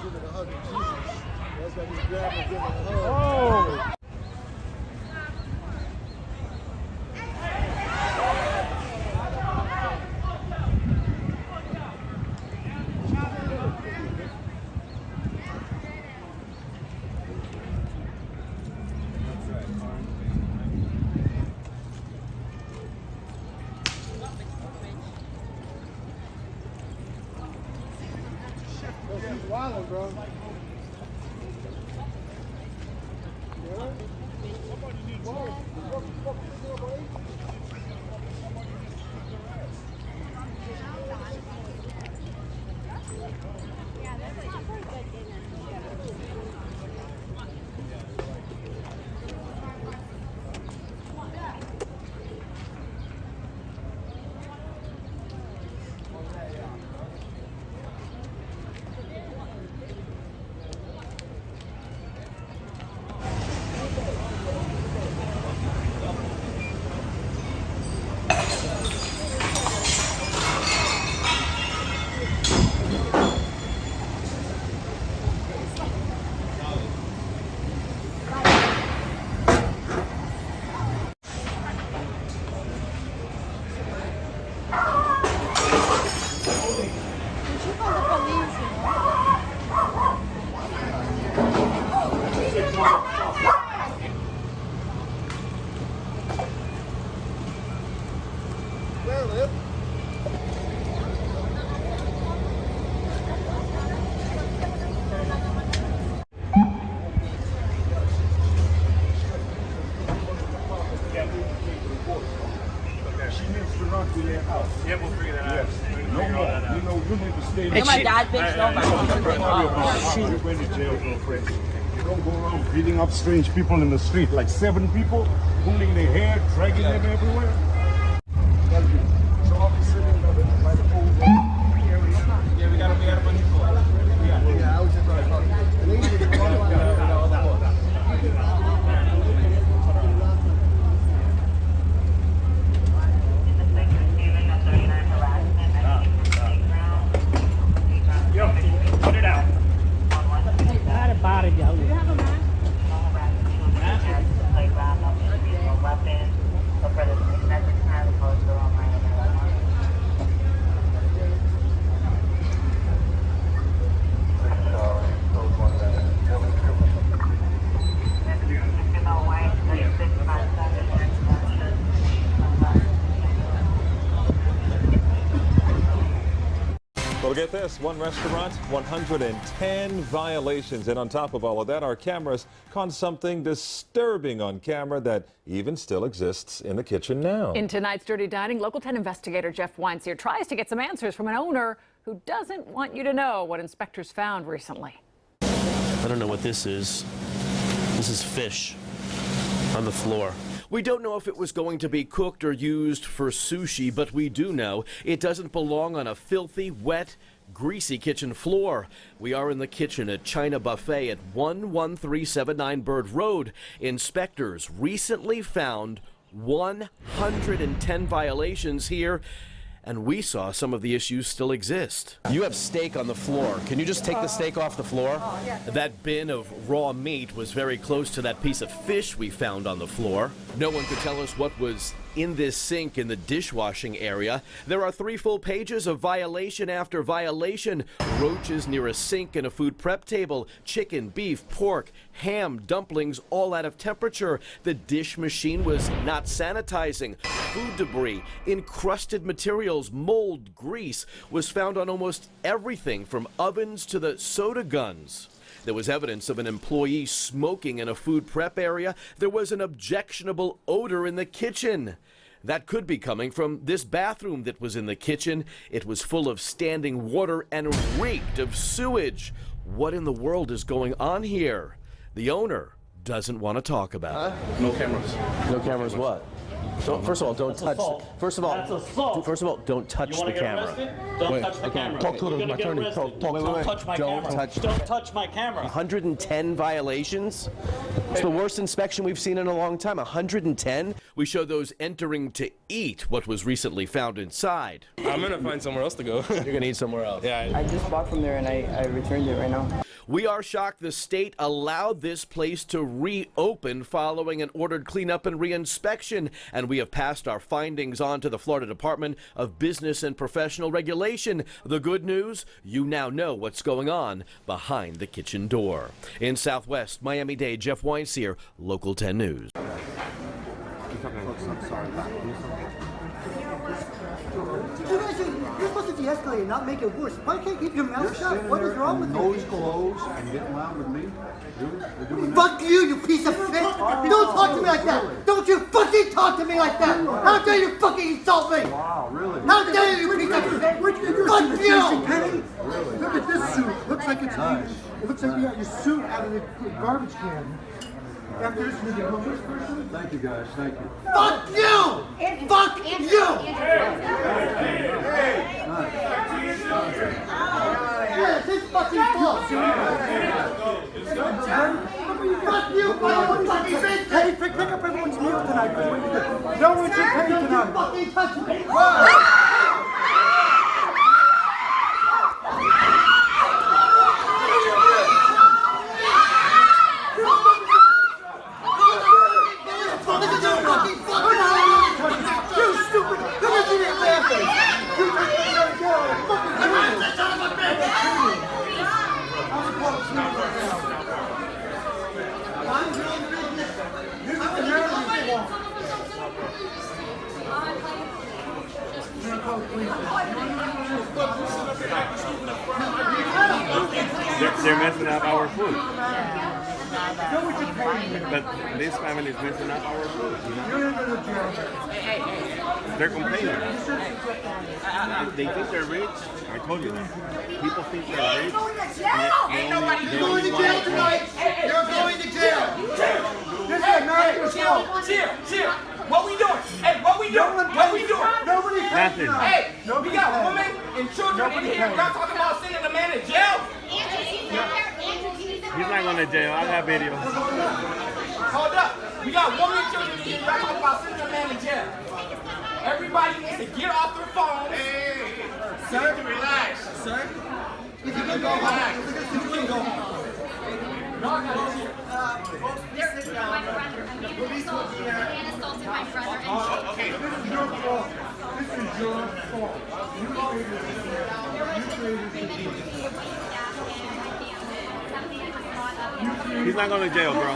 Give it a hug to Jesus. That's why he's grabbing and giving a hug. Oh! He's wilding, bro. Yeah, we'll figure that out. You need to stay. And my dad thinks You went to jail, girlfriend. You don't go around beating up strange people in the street, like 7 people, pulling their hair, dragging them everywhere. Thank you. So I'll be sitting by the pool. Yeah, we got a bunch of people. Yeah, I was just like, Put it out. Well, get this, one restaurant, 110 violations. And on top of all of that, our cameras caught something disturbing on camera that even still exists in the kitchen now. In tonight's Dirty Dining, Local 10 investigator Jeff Wines here tries to get some answers from an owner who doesn't want you to know what inspectors found recently. I don't know what this is. This is fish on the floor. We don't know if it was going to be cooked or used for sushi, but we do know it doesn't belong on a filthy, wet, greasy kitchen floor. We are in the kitchen at China Buffet at 11379 Bird Road. Inspectors recently found 110 violations here, and we saw some of the issues still exist. You have steak on the floor. Can you just take the steak off the floor? Oh, yeah. That bin of raw meat was very close to that piece of fish we found on the floor. No one could tell us what was in this sink in the dishwashing area. There are 3 full pages of violation after violation. Roaches near a sink and a food prep table, chicken, beef, pork, ham, dumplings, all out of temperature. The dish machine was not sanitizing. Food debris, encrusted materials, mold, grease was found on almost everything from ovens to the soda guns. There was evidence of an employee smoking in a food prep area. There was an objectionable odor in the kitchen. That could be coming from this bathroom that was in the kitchen. It was full of standing water and reeked of sewage. What in the world is going on here? The owner doesn't want to talk about it. No cameras. No cameras what? First of all, don't touch. First of all, don't touch the camera. Don't touch the camera. Talk to my attorney. Don't touch my camera. Don't touch my camera. 110 violations. It's the worst inspection we've seen in a long time. 110. We show those entering to eat what was recently found inside. I'm gonna find somewhere else to go. You're gonna eat somewhere else. Yeah. I just bought from there and I returned it right now. We are shocked the state allowed this place to reopen following an ordered cleanup and reinspection, and we have passed our findings on to the Florida Department of Business and Professional Regulation. The good news, you now know what's going on behind the kitchen door. In Southwest Miami-Dade, Jeff Weintz here, Local 10 News. You're supposed to de-escalate and not make it worse. Why can't you keep your mouth shut? What is wrong with you? Nose closed and getting loud with me? Fuck you, you piece of shit! Don't talk to me like that! Don't you fucking talk to me like that! How dare you fucking insult me! Wow, really? How dare you, piece of shit! Fuck you! Penny? Really? Look at this suit. Looks like it's it looks like you got your suit out of the garbage can. After this, you get this person. Thank you guys, thank you. Fuck you! Fuck you! Yeah, this fucking fault! Fuck you, fucking bitch! Hey, pick up everyone's meal tonight. No one should pay tonight. Fucking touch me! They're messing up our food. But this family is messing up our food. You know? They're complaining. They think they're rich. I told you that. People think they're rich. Ain't nobody going to jail tonight! You're going to jail! This is not your fault. Chill. What we doing? Hey, what we doing? What we doing? Nobody pays Nothing. tonight. Hey, we got women and children in here. Y'all talking about sending a man to jail? He's not going to jail. I got video. Hold up. We got women and children in here. Y'all talking about sending a man to jail. Everybody needs to get off their phones. Hey, sir, relax. Sir? If you can go home. You can go home. This is my brother. I'm being assaulted. And assaulted my brother. This is your fault. This is your fault. You created this. He's not going to jail, bro.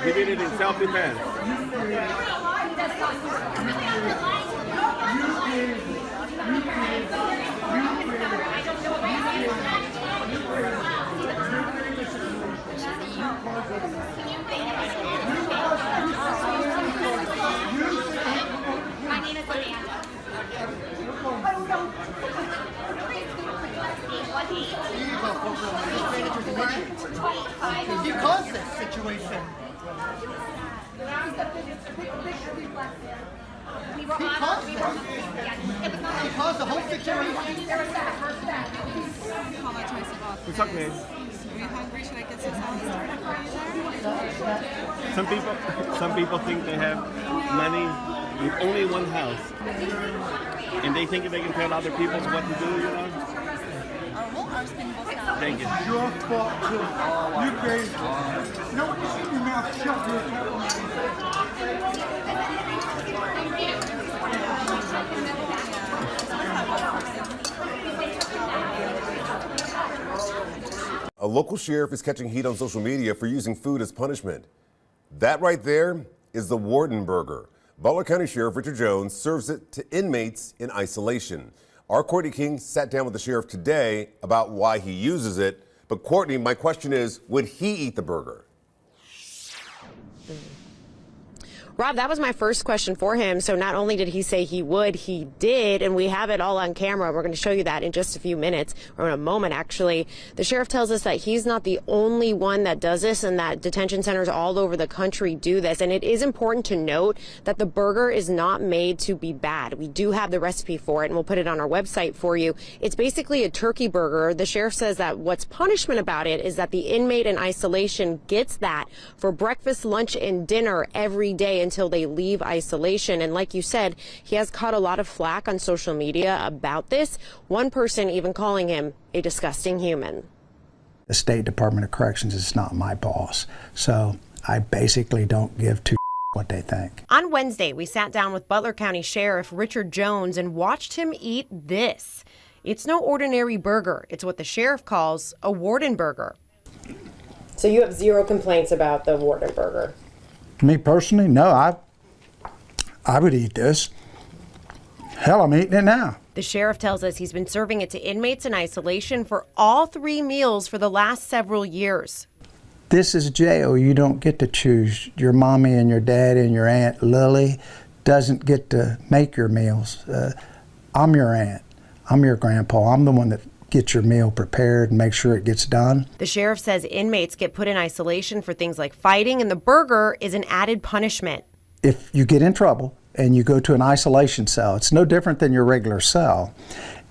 He did it in self-defense. My name is Amanda. You caused this situation. We were on. caused We this. were. Yeah, it was not. You caused the whole situation. It's okay. Are you hungry? Should I get some salad started for you there? Some people think they have money with only one house. And they think they can tell other people what to do, you know? Thank you. Your fault too. You gave. No, you keep your mouth shut. A local sheriff is catching heat on social media for using food as punishment. That right there is the Warden Burger. Butler County Sheriff Richard Jones serves it to inmates in isolation. Our Courtney King sat down with the sheriff today about why he uses it. But Courtney, my question is, would he eat the burger? Rob, that was my first question for him. So not only did he say he would, he did, and we have it all on camera. We're going to show you that in just a few minutes, or in a moment, actually. The sheriff tells us that he's not the only one that does this, and that detention centers all over the country do this. And it is important to note that the burger is not made to be bad. We do have the recipe for it, and we'll put it on our website for you. It's basically a turkey burger. The sheriff says that what's punishment about it is that the inmate in isolation gets that for breakfast, lunch, and dinner every day until they leave isolation. And like you said, he has caught a lot of flack on social media about this. One person even calling him a disgusting human. The State Department of Corrections is not my boss, so I basically don't give two what they think. On Wednesday, we sat down with Butler County Sheriff Richard Jones and watched him eat this. It's no ordinary burger. It's what the sheriff calls a warden burger. So you have zero complaints about the warden burger? Me personally, no, I would eat this. Hell, I'm eating it now. The sheriff tells us he's been serving it to inmates in isolation for all 3 meals for the last several years. This is jail. You don't get to choose. Your mommy and your dad and your Aunt Lily doesn't get to make your meals. I'm your aunt. I'm your grandpa. I'm the one that gets your meal prepared and make sure it gets done. The sheriff says inmates get put in isolation for things like fighting, and the burger is an added punishment. If you get in trouble and you go to an isolation cell, it's no different than your regular cell.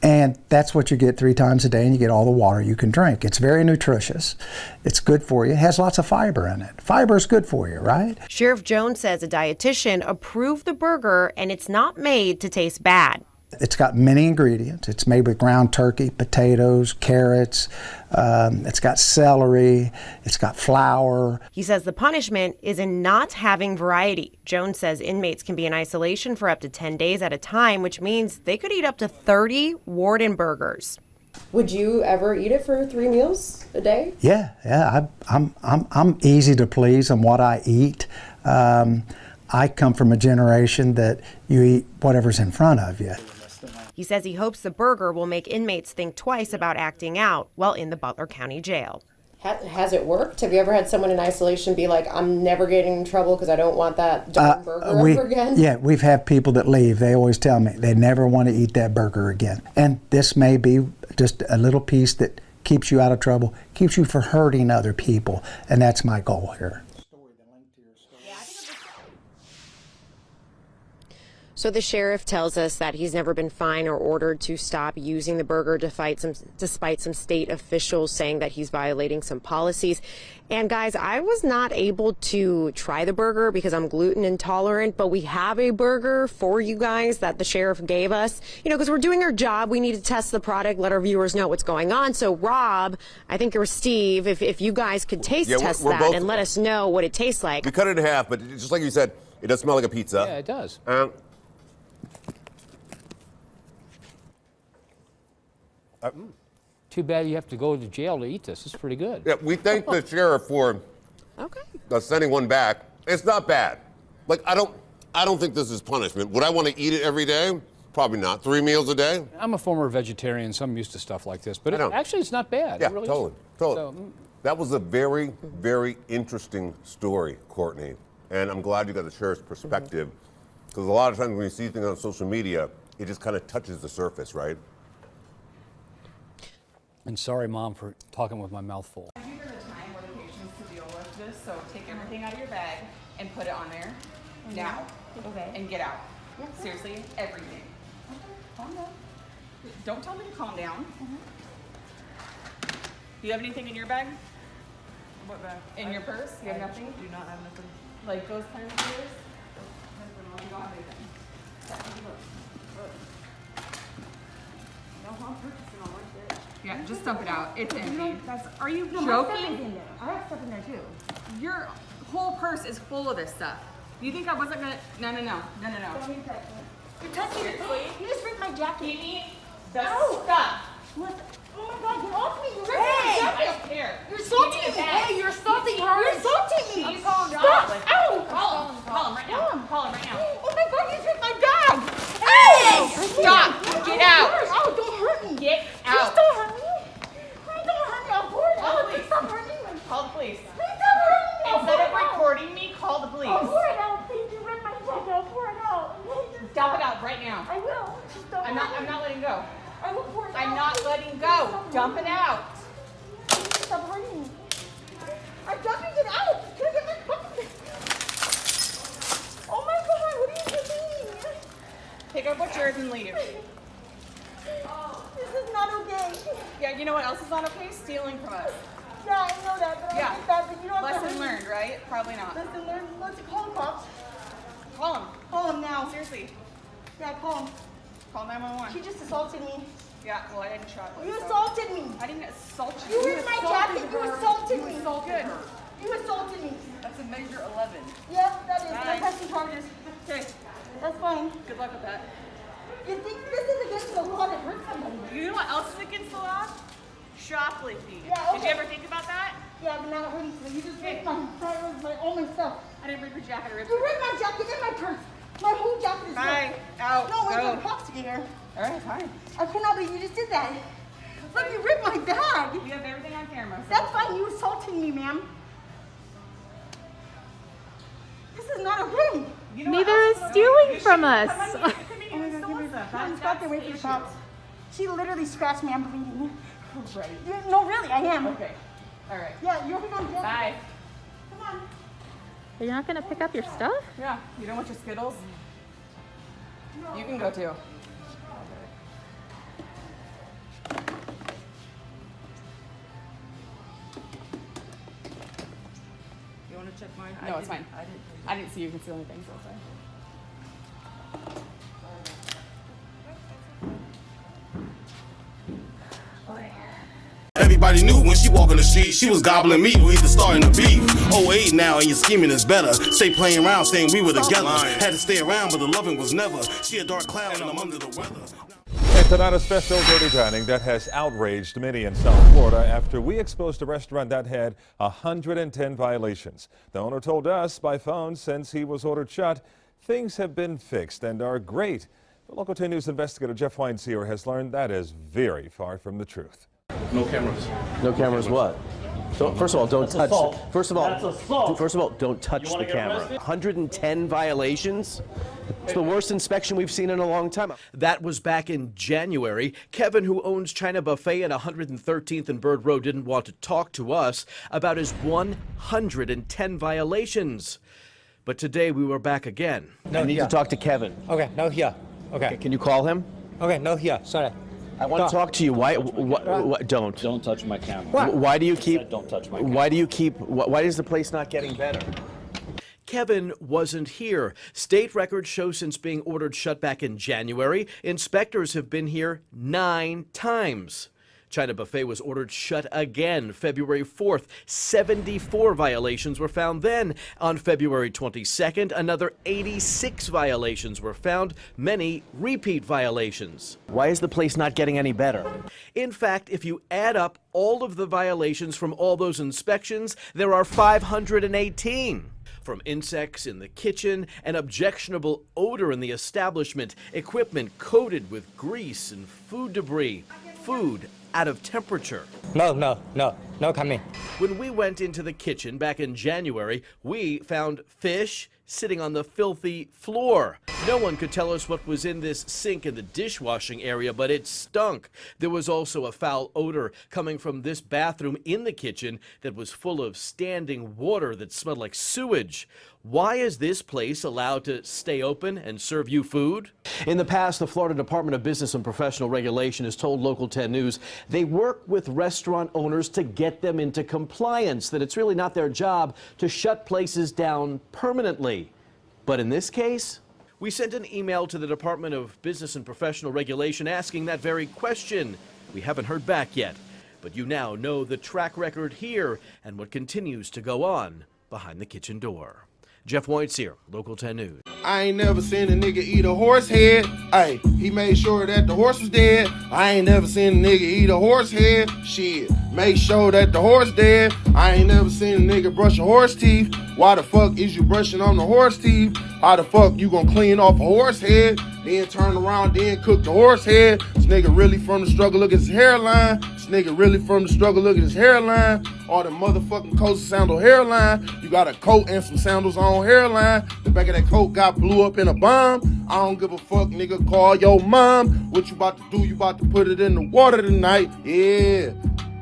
And that's what you get 3 times a day, and you get all the water you can drink. It's very nutritious. It's good for you. It has lots of fiber in it. Fiber is good for you, right? Sheriff Jones says a dietitian approved the burger, and it's not made to taste bad. It's got many ingredients. It's made with ground turkey, potatoes, carrots. It's got celery. It's got flour. He says the punishment is in not having variety. Jones says inmates can be in isolation for up to 10 days at a time, which means they could eat up to 30 warden burgers. Would you ever eat it for 3 meals a day? Yeah. I'm easy to please on what I eat. I come from a generation that you eat whatever's in front of you. He says he hopes the burger will make inmates think twice about acting out while in the Butler County Jail. Has it worked? Have you ever had someone in isolation be like, I'm never getting in trouble because I don't want that darn burger ever again? Yeah, we've had people that leave. They always tell me they never want to eat that burger again. And this may be just a little piece that keeps you out of trouble, keeps you from hurting other people. And that's my goal here. So the sheriff tells us that he's never been fined or ordered to stop using the burger despite some state officials saying that he's violating some policies. And guys, I was not able to try the burger because I'm gluten intolerant, but we have a burger for you guys that the sheriff gave us. You know, because we're doing our job, we need to test the product, let our viewers know what's going on. So Rob, I think, or Steve, if you guys could test that and let us know what it tastes like. We cut it in half, but just like you said, it does smell like a pizza. Yeah, it does. Too bad you have to go to jail to eat this. It's pretty good. Yeah, we thank the sheriff for sending one back. It's not bad. Like I don't think this is punishment. Would I want to eat it every day? Probably not. 3 meals a day? I'm a former vegetarian, so I'm used to stuff like this. But actually, it's not bad. Yeah, it really totally. So, that was a very, very interesting story, Courtney. And I'm glad you got the sheriff's perspective. Because a lot of times when you see things on social media, it just kind of touches the surface, right? And sorry, Mom, for talking with my mouth full. I've given the time or the patience to deal with this, so take everything out of your bag and put it on there now. Okay. And get out. Seriously, everything. Okay, calm down. Don't tell me to calm down. Do you have anything in your bag? What bag? In your purse? You have nothing? Do not have nothing. Like those kinds of things? You don't have anything. No harm purchasing all like this. Yeah, just dump it out. It's empty. Are you joking? My stuff is in there. I have stuff in there too. Your whole purse is full of this stuff. You think I wasn't gonna? No. You're touching it. You just ripped my jacket. Give me the stuff. What? Oh my God, get off me. You're ripping Hey, my I jacket. don't care. You're assaulting me. Hey, You're assaulting her. You're assaulting me. You call him Stop. John. Ow. Call him right now. Call him right now. Oh my God, you ripped my bag. Hey! Stop. Get out. Oh, don't hurt me. Get Please out. don't hurt me. Please don't hurt me. I'll pour it out. Please stop hurting me. Call the police. Please stop hurting me. I'll Instead pour of it out. recording me, call the police. I'll pour it out. Please, you ripped my jacket. I'll pour it out. Dump it out right now. I will. Just don't I'm not letting go. I will pour it out. I'm not letting go. Dump it out. Stop hurting me. I'm dumping it out. Can I get my fucking... Oh my God, what are you doing? Pick up what's yours and leave. This is not okay. Yeah, you know what else is not okay? Stealing from us. Yeah, I know that, but Yeah. I think that, but you don't have to Lesson hurt me. learned, right? Probably not. Lesson learned. Let's call the cops. Call him. Call him now. Seriously. Yeah, call him. Call 911. She just assaulted me. Yeah, well, I didn't shot. You assaulted me. I didn't assault you. You ripped my jacket. assaulted her. You assaulted me. That's a major 11. Yeah, that is. Nice. I have some charges. Okay. That's fine. Good luck with that. You think this is against the law to hurt somebody? You know what else is against the law? Shoplifting. Yeah, okay. Did you ever think about that? Yeah, but not hurting somebody. You just ripped all my stuff. I didn't rip your jacket. I ripped You ripped my jacket and my purse. My whole jacket is Fine. ripped. Out. No, wait, Go. my cops here. All right, fine. I cannot believe you just did that. Look, you ripped my bag. We have everything on camera. So That's fine. You assaulted me, ma'am. This is not okay. You know Neither what is else stealing from us. Oh my God, give me that. I'm Scott, wait for the cops. She literally scratched me. I'm bleeding. Right. Yeah, no, really, I am. Okay. All right. Yeah, you're going to Bye. Come on. You're not gonna pick up your stuff? Yeah. You don't want your Skittles? You can go too. You want to check mine? No, it's fine. I didn't see you conceal anything, so it's fine. Everybody knew when she walked on the street, she was gobbling meat. We either starting to beef. 08 now, and your scheming is better. Stay playing around, saying we were together. Had to stay around, but the loving was never. She a dark cloud, and I'm under the weather. And tonight, a special dirty dining that has outraged many in South Florida after we exposed a restaurant that had 110 violations. The owner told us by phone since he was ordered shut, things have been fixed and are great. But Local 10 News investigator Jeff Weinseer has learned that is very far from the truth. No cameras. No cameras what? First of all, don't touch. assault. First of all, That's assault. First of all, don't touch the wanna get camera. arrested? 110 violations. It's the worst inspection we've seen in a long time. That was back in January. Kevin, who owns China Buffet at 113th and Bird Road, didn't want to talk to us about his 110 violations. But today we were back again. No, I need to talk to Kevin. Okay, no here. Okay. Can you call him? Okay, no here. Sorry. I want to talk to you. Why? Don't. Don't touch my camera. Why do you keep? Don't touch my camera. Why do you keep? Why is the place not getting better? Kevin wasn't here. State records show since being ordered shut back in January, inspectors have been here 9 times. China Buffet was ordered shut again February 4th. 74 violations were found then. On February 22nd, another 86 violations were found, many repeat violations. Why is the place not getting any better? In fact, if you add up all of the violations from all those inspections, there are 518. From insects in the kitchen, an objectionable odor in the establishment, equipment coated with grease and food debris, food out of temperature. No coming. When we went into the kitchen back in January, we found fish sitting on the filthy floor. No one could tell us what was in this sink in the dishwashing area, but it stunk. There was also a foul odor coming from this bathroom in the kitchen that was full of standing water that smelled like sewage. Why is this place allowed to stay open and serve you food? In the past, the Florida Department of Business and Professional Regulation has told Local 10 News they work with restaurant owners to get them into compliance, that it's really not their job to shut places down permanently. But in this case, we sent an email to the Department of Business and Professional Regulation asking that very question. We haven't heard back yet, but you now know the track record here and what continues to go on behind the kitchen door. Jeff Weinseer, Local 10 News. I ain't never seen a nigga eat a horse head. Ay, he made sure that the horse was dead. I ain't never seen a nigga eat a horse head. Shit, make sure that the horse dead. I ain't never seen a nigga brush a horse teeth. Why the fuck is you brushing on the horse teeth? How the fuck you gonna clean off a horse head? Then turn around, then cook the horse head? This nigga really from the struggle, look at his hairline. This nigga really from the struggle, look at his hairline. All the motherfucking coats and sandal hairline. You got a coat and some sandals on hairline. The back of that coat got blew up in a bomb. I don't give a fuck, nigga, call your mom. What you about to do? You about to put it in the water tonight. Yeah.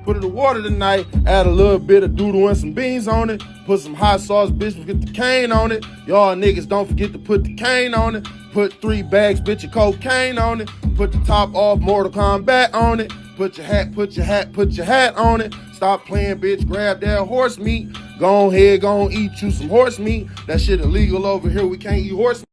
Put it in the water tonight, add a little bit of doodle and some beans on it. Put some hot sauce, bitch, get the cane on it. Y'all niggas don't forget to put the cane on it. Put 3 bags, bitch, of cocaine on it. Put the top off, Mortal Kombat on it. Put your hat on it. Stop playing, bitch, grab that horse meat. Go ahead, go eat you some horse meat. That shit illegal over here, we can't eat horse meat.